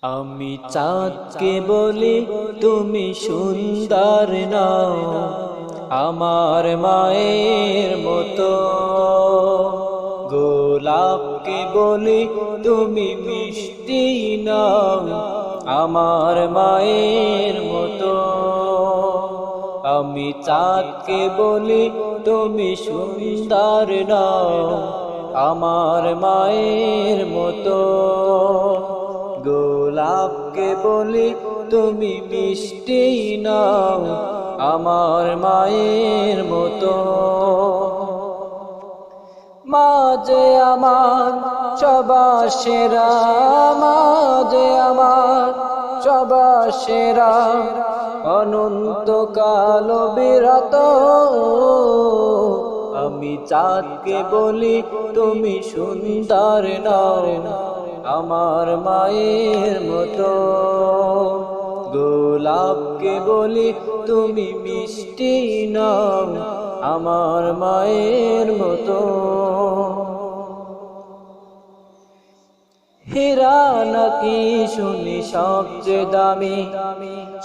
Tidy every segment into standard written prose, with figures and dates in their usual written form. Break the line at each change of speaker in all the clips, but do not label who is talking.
আমি চাঁদকে বলি তুমি সুন্দর নাও, আমার মায়ের মতো। গোলাপকে বলি তুমি মিষ্টি নাও, আমার মায়ের মতো। আমি চাঁদকে বলি তুমি সুন্দর নাও, আমার মায়ের মতো। গোলাপকে বলি তুমি মিষ্টি নাও, আমার মায়ের মতো। মা যে আমার সবার সেরা, মা যে আমার সবার সেরা, অনন্তকাল বিরত। আমি চাঁদকে বলি তুমি সুন্দর নাও, আমার মায়ের মতো। গোলাপকে বলি তুমি মিষ্টি নাও, আমার মায়ের মতো। হীরা নাকি শুনি সবচেয়ে দামি,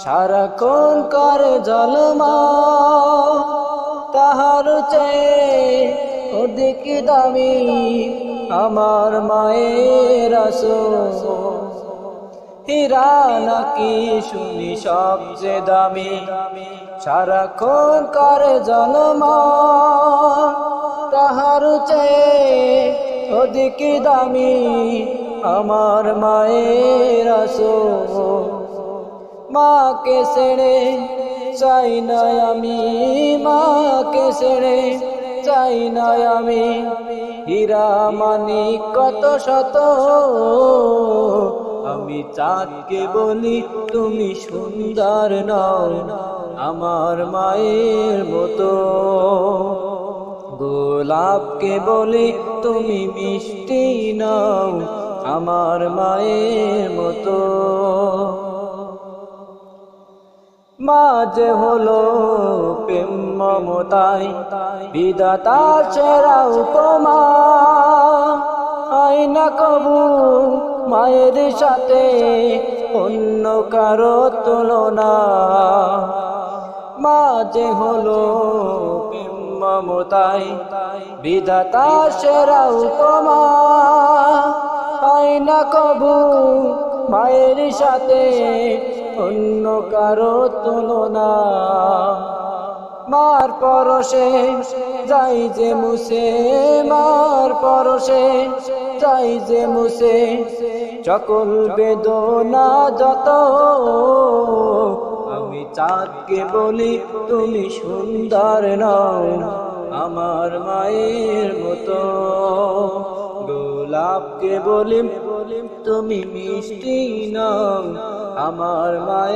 সারাক্ষণ করে ঝলমা, তাহার চেয়ে অধিক দামি আমার মায়ের আসল। হীরা নাকি শুনি সবচেয়ে দামি, সারাক্ষণ করে ঝলমা, তাহার চেয়ে অধিক দামি আমার মায়ের আসল। মাকে ছেড়ে চাই না আমি, মাকে ছেড়ে চাই না আমি, হীরা মানিক কত শত। আমি চাঁদকে বলি তুমি সুন্দর নাও, আমার মায়ের মতো। গোলাপকে বলি তুমি মিষ্টি নাও, আমার মায়ের মতো। মা যে হলো প্রেম মমতায় বিধাতার সেরা উপমা, হয় না কবু মায়ের সাথে অন্য কারো তুলনা। মা যে হলো প্রেম মমতায় বিধাতার সেরা উপমা, হয় না কবু মায়ের সাথে অন্য কারো তুলনা। মার পরশে যাই যে মুছে, মার পরশে যাই যে মুছে, সকল বেদনা যত। আমি চাঁদকে বলি তুমি সুন্দর নাও, আমার মায়ের মতো। গোলাপকে বলি তুমি মিষ্টি নাও, আমার মায়ের